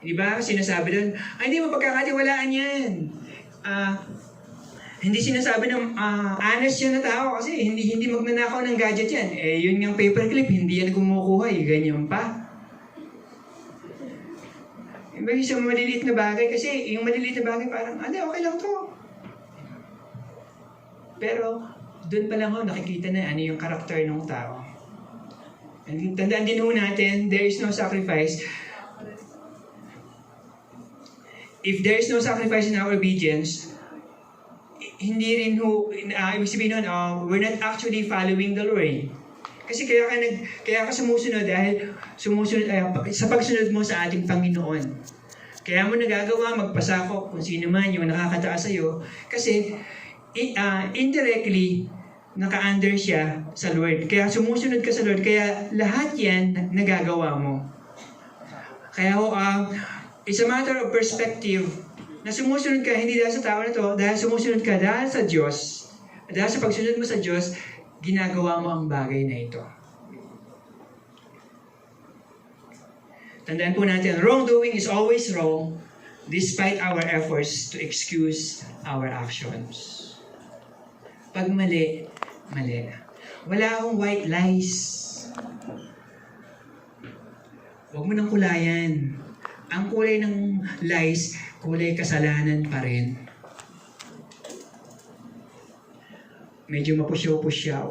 Di ba? Sinasabi doon, hindi mo pagkakatiwalaan yan. Hindi sinasabi ng honest yan na tao kasi hindi magnanakaw ng gadget yan. Yun yung paperclip, hindi yan kumukuha, ganyan pa. Diba yung sa maliliit na bagay, kasi yung maliliit na bagay parang, okay lang to. Pero, doon pa lang nakikita na ano yung karakter ng tao. And tandaan din natin, there is no sacrifice. If there is no sacrifice in our obedience, hindi rin ibig sabihin nun, we're not actually following the Lord. Kasi kaya ka sumusunod dahil sa pagsunod mo sa ating Panginoon. Kaya mo nagagawa magpasakop kung sino man yung nakakataas sa'yo. Kasi indirectly, naka-under siya sa Lord. Kaya sumusunod ka sa Lord. Kaya lahat yan nagagawa mo. Kaya it's a matter of perspective na sumusunod ka hindi dahil sa tao na to, dahil sumusunod ka dahil sa Diyos. Dahil sa pagsunod mo sa Diyos, ginagawa mo ang bagay na ito. Tandaan po natin, wrongdoing is always wrong despite our efforts to excuse our actions. Pag mali, mali. Wala akong white lies. Huwag mo nang kulayan. Ang kulay ng lies, kulay kasalanan pa rin. Medyo mapusyaw-pusyaw.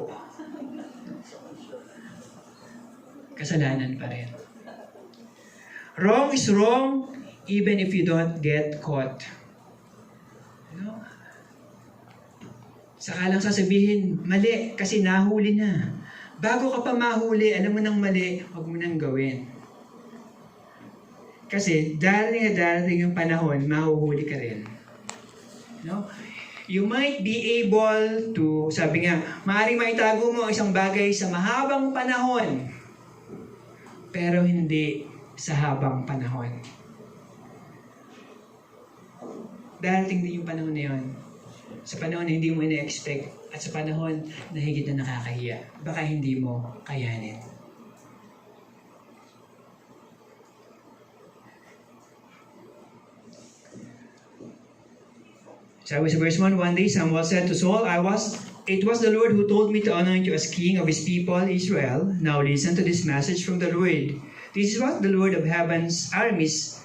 Kasalanan pa rin. Wrong is wrong even if you don't get caught. Saka lang sasabihin, mali kasi nahuli na. Bago ka pa mahuli, alam mo nang mali, huwag mo nang gawin. Kasi darating yung panahon, mahuhuli ka rin. No? You might be able to, sabi nga, maaaring maitago mo isang bagay sa mahabang panahon, pero hindi sa habang panahon. Darating din yung panahon na yun. Sa panahon na hindi mo ina-expect at sa panahon na higit na nakakahiya. Baka hindi mo kayanin. Sabi sa verse 1, one day Samuel said to Saul, It was the Lord who told me to anoint you as king of his people Israel. Now listen to this message from the Lord. This is what the Lord of heaven's armies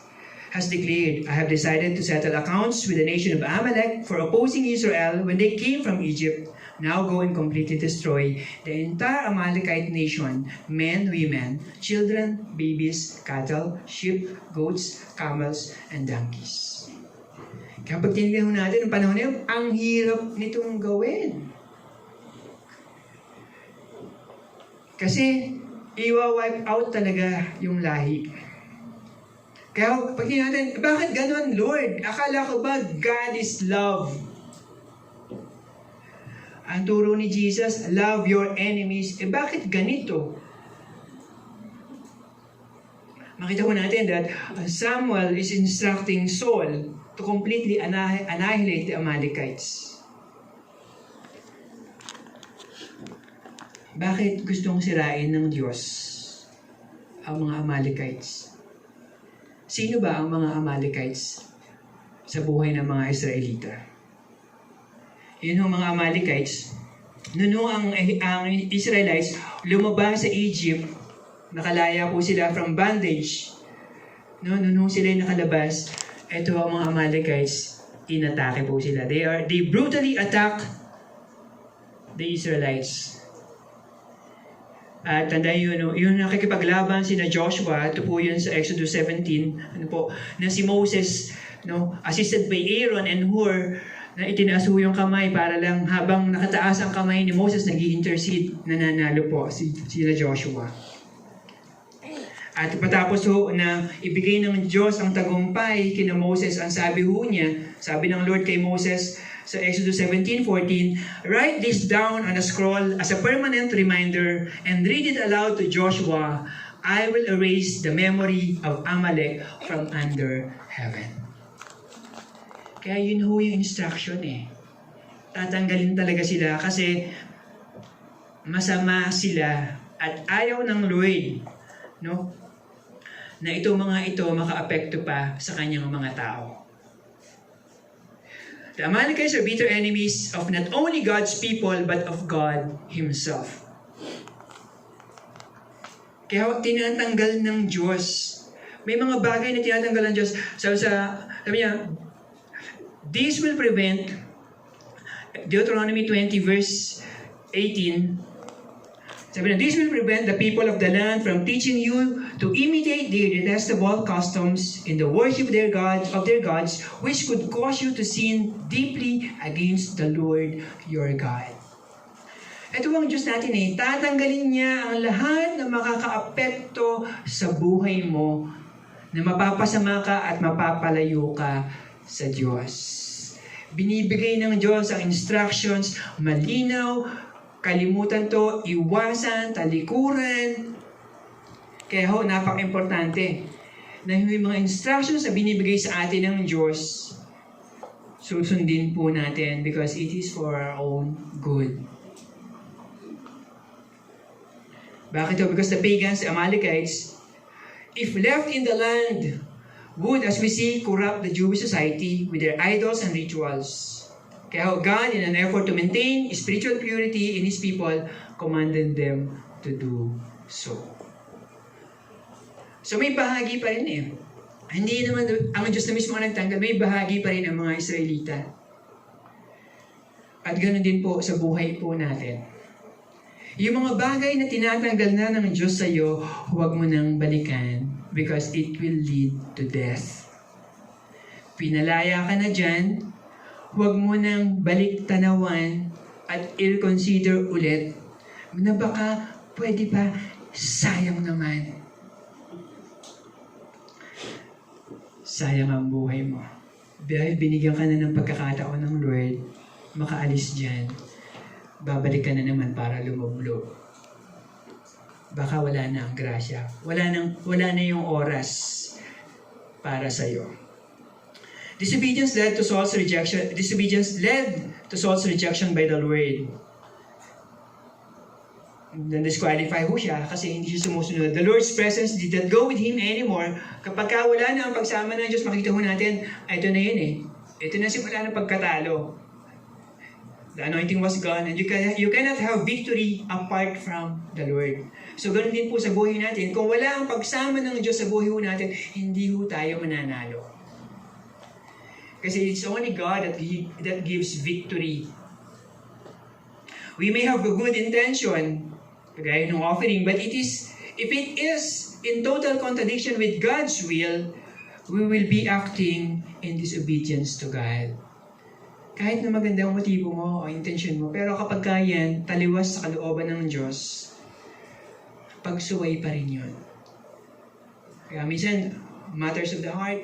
has declared. I have decided to settle accounts with the nation of Amalek for opposing Israel when they came from Egypt. Now go and completely destroy the entire Amalekite nation, men, women, children, babies, cattle, sheep, goats, camels, and donkeys. Kapag tinignan natin ang panahon na yun, ang hirap nitong gawin. Kasi, iwa-wipe out talaga yung lahi. Kaya, pag tingnan natin, bakit ganon, Lord? Akala ko ba God is love? Ang turo ni Jesus, love your enemies. Bakit ganito? Makita ko natin that Samuel is instructing Saul to completely annihilate the Amalekites. Bakit gustong sirain ng Diyos ang mga Amalekites? Sino ba ang mga Amalekites sa buhay ng mga Israelita? Yun ang mga Amalekites. Noon ang Israelites lumabas sa Egypt, nakalaya po sila from bondage. Noon sila nakalabas, ito ang mga Amalekites, inatake po sila. They brutally attack the Israelites. At tandaan yun, yung nakikipaglaban sina Joshua, ito po yun sa Exodus 17, na si Moses, assisted by Aaron and Hur, na itinaas yung kamay para lang habang nakataas ang kamay ni Moses, nag-i-intercede, nananalo po sila Joshua. At patapos na ibigay ng Diyos ang tagumpay kina Moses, ang sabi niya, sabi ng Lord kay Moses sa Exodus 17:14, write this down on a scroll as a permanent reminder and read it aloud to Joshua. I will erase the memory of Amalek from under heaven. Kaya yun yung instruction Tatanggalin talaga sila kasi masama sila at ayaw ng Lord, na itong mga ito maka-apekto pa sa kanyang mga tao. The Amalekites are bitter enemies of not only God's people but of God Himself. Kaya tinatanggal ng Diyos. May mga bagay na tinatanggal ng Diyos. Sabi niya, this will prevent, Deuteronomy 20 verse 18, sabi na, this will prevent the people of the land from teaching you to imitate their detestable customs in the worship of their gods, which could cause you to sin deeply against the Lord your God. Ito ang Diyos natin tatanggalin niya ang lahat na makakaapekto sa buhay mo, na mapapasama ka at mapapalayo ka sa Diyos. Binibigay ng Diyos ang instructions, malinaw, kalimutan to, iwasan, talikuran. Kaya napaka-importante na yung mga instructions na binibigay sa atin ng Diyos, susundin po natin because it is for our own good. Bakit ito? Because the pagans, the Amalekites, if left in the land, would, as we see, corrupt the Jewish society with their idols and rituals. Kaya God, in an effort to maintain spiritual purity in His people, commanded them to do so. So may bahagi pa rin eh. Hindi naman ang Diyos na mismo ang nagtanggal, may bahagi pa rin ang mga Israelita. At ganoon din po sa buhay po natin. Yung mga bagay na tinatanggal na ng Diyos sa iyo, huwag mo nang balikan because it will lead to death. Pinalaya ka na dyan, huwag mo nang balik-tanawan at i-consider ulit na baka pwede pa, sayang naman. Sayang ang buhay mo. Dahil binigyan ka na ng pagkakataon ng Lord, makaalis dyan, babalik ka na naman para lumublo. Baka wala na ang grasya. Wala na yung oras para sa'yo. Disobedience led to Saul's rejection. Disobedience led to Saul's rejection by the Lord. Na-disqualify ho siya kasi hindi siya sumusunod. The Lord's presence did not go with him anymore. Kapag wala na ang pagsama ng Diyos, makita ho natin, ito na yun eh. Ito na simula ng pagkatalo. The anointing was gone and you cannot have victory apart from the Lord. So ganoon din po sa buhay natin. Kung wala ang pagsama ng Diyos sa buhay natin, hindi ho tayo mananalo. Kasi it's only God that gives victory. We may have a good intention, kagaya ng offering, but if it is in total contradiction with God's will, we will be acting in disobedience to God. Kahit na maganda ang motibo mo o intention mo, pero kapag yan, taliwas sa kalooban ng Diyos, pagsuway pa rin yun. Kaya minsan, matters of the heart,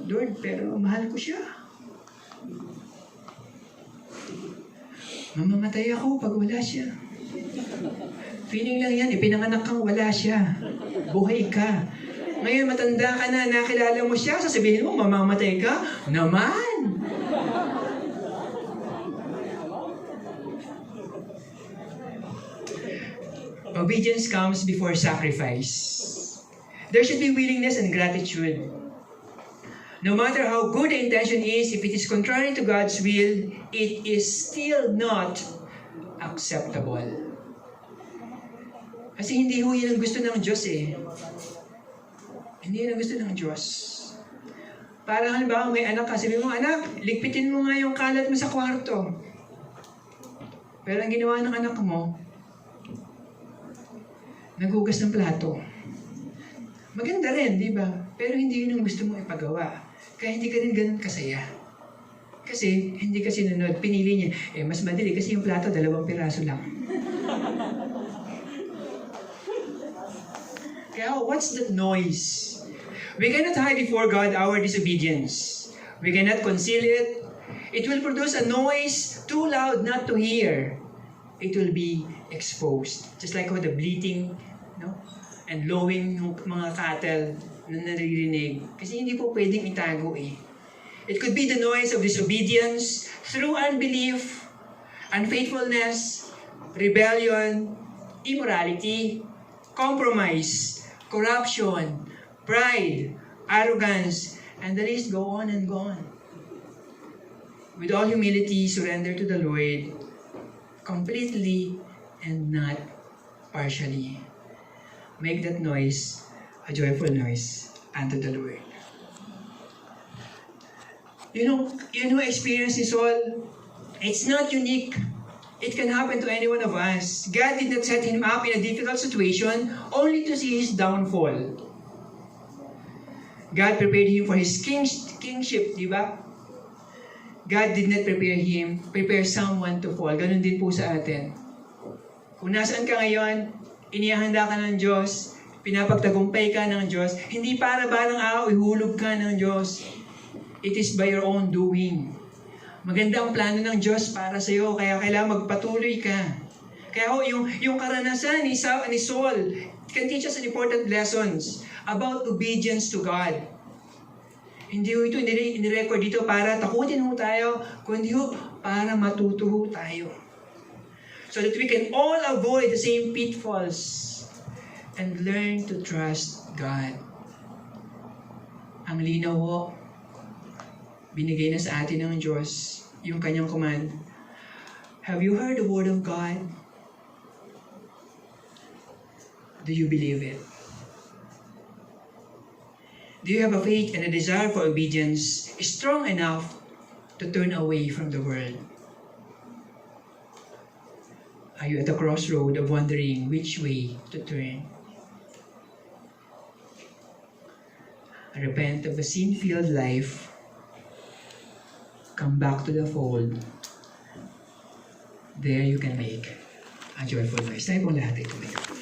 Lord, pero mahal ko siya. Mamamatay ako pag wala siya. Feeling lang yan, ipinanganak kang wala siya. Buhay ka. Ngayon, matanda ka na, nakilala mo siya, sasabihin mo, mamamatay ka? Naman! Obedience comes before sacrifice. There should be willingness and gratitude. No matter how good the intention is, if it is contrary to God's will, it is still not acceptable. Kasi hindi ho yun ang gusto ng Diyos eh. Hindi yun ang gusto ng Diyos. Parang halimbawa may anak ka, sabi mo, anak, ligpitin mo nga yung kalat mo sa kwarto. Pero ang ginawa ng anak mo, naghugas ng plato. Maganda rin, di ba? Pero hindi yun ang gusto mo ipagawa. Kaya hindi ka rin ganun kasaya. Kasi hindi ka sinunod. Pinili niya, mas madali kasi yung plato, 2 piraso lang. Kaya what's that noise? We cannot hide before God our disobedience. We cannot conceal it. It will produce a noise too loud not to hear. It will be exposed. Just like the bleating, and lowing ng mga cattle na naririnig. Kasi hindi po pwedeng itago eh. It could be the noise of disobedience through unbelief, unfaithfulness, rebellion, immorality, compromise, corruption, pride, arrogance, and the list go on and go on. With all humility, surrender to the Lord completely and not partially. Make that noise a joyful noise unto the Lord. You know, experience ni Saul, it's not unique. It can happen to any one of us. God did not set him up in a difficult situation only to see his downfall. God prepared him for his kingship, di ba? God did not prepare someone to fall. Ganun din po sa atin. Kung nasaan ka ngayon, inihahanda ka ng Diyos, pinapagtagumpay ka ng Diyos, hindi para balang ihulog ka ng Diyos. It is by your own doing. Maganda ang plano ng Diyos para sa iyo, kaya kailangan magpatuloy ka. Kaya yung karanasan ni Saul can teach us an important lessons about obedience to God. Hindi ito inirecord dito para takutin mo tayo, kundi para matuto tayo. So that we can all avoid the same pitfalls and learn to trust God. Ang linaw ho, binigay na sa atin ng Diyos yung kanyang command. Have you heard the word of God? Do you believe it? Do you have a faith and a desire for obedience strong enough to turn away from the world? Are you at the crossroad of wondering which way to turn? Repent of a sin-filled life. Come back to the fold. There you can make a joyful noise. Tayo pong lahat ay tumayo.